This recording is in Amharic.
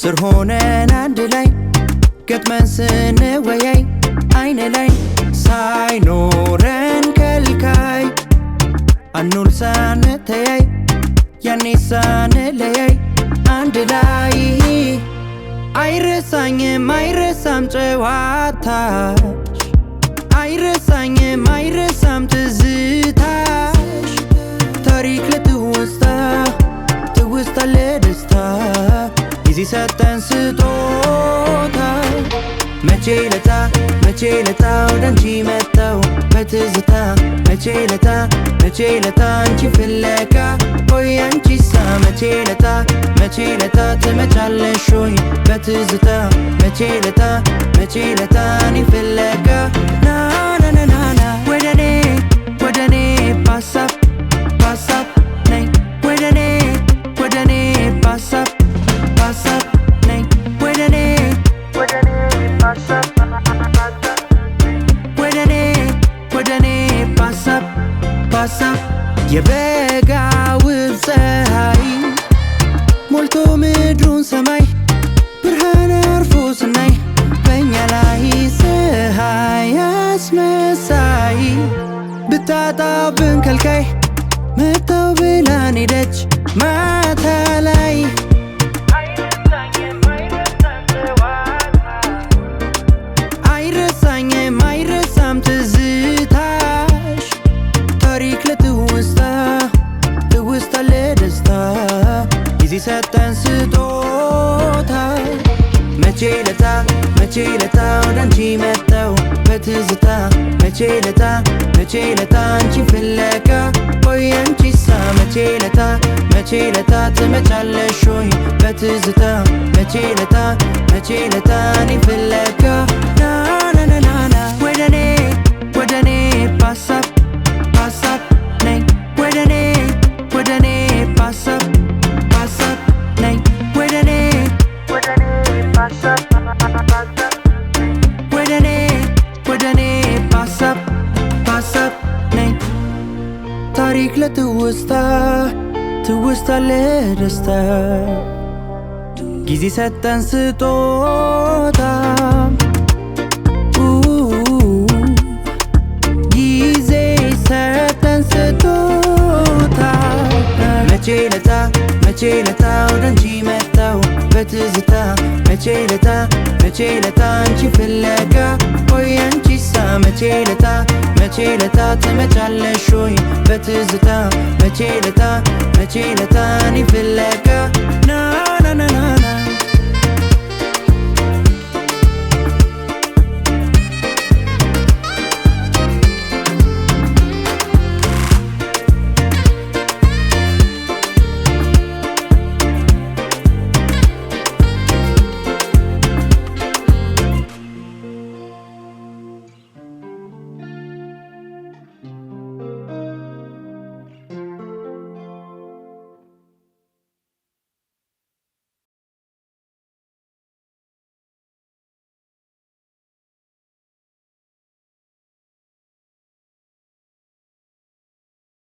ስር ሆነን አንድ ላይ ገጥመን ስንወያይ አይን ላይ ሳይኖረን ከልካይ አንውል ሳንተያይ ያኔ ሳንለያይ አንድ ላይ አይረሳኝም አይረሳም ጨዋታሽ አይረሳኝም አይረሳም ትዝታሽ ታሪክ ለትውስታ ትውስታ ለደስታ ጊዜ ሰጠን ስጦታ መቼ ለታ ወደ አንቺ መጣው በትዝታ መቼ ለታ አንቺ ፍለጋ ሆይ አንቺሳ መቼ ለታ ትመጫለሽ ሆይ በትዝታ መቼ ለታ እኔ ፍለጋ ና ወደኔ ባሳብ ነይ ወደኔ ባሳብ ነይ ወደኔ ባሳብ ወደኔ ባሳብ የበጋ ውብ ፀሐይ ሞልቶ ምድሩን ሰማይ ብርሃን አርፎ ስናይ በእኛ ላይ ፀሐይ አስመሳይ ብታጣብን ከልካይ መተው ብላን ሄደች ማታ ላይ አይረሳም ትዝታሽ ታሪክ ለትውስታ ለደስታ ጊዜ ሰጠን ስጦታ መቼ ለታ ወደ አንቺ መጣው በትዝታ መቼ ለታ አንቺ ፍለጋ ሆይ አንቺሳ መቼ ለታ ትመጫለሽ ሆይ በትዝታ መቼ ለታ እኔ ፍለጋ ና ወደኔ ባሳብ ነይ ወደኔ ባሳብ ነይ ወደኔ ባሳብ ወደኔ ባሳብ ነይ ታሪክ ለትውስታ ለደስታ ጊዜ ሰጠን ስጦታ ጊዜ ሰጠን ስጦታ መቼ ለታ ወደ አንቺ መጣው በትዝታ መቼ ለታ አንቺ ፍለጋ ሆይ አንቺሳ መቼ ለታ ትመጫለሽ ሆይ በትዝታ መቼ ለታ እኔ ፍለጋ ና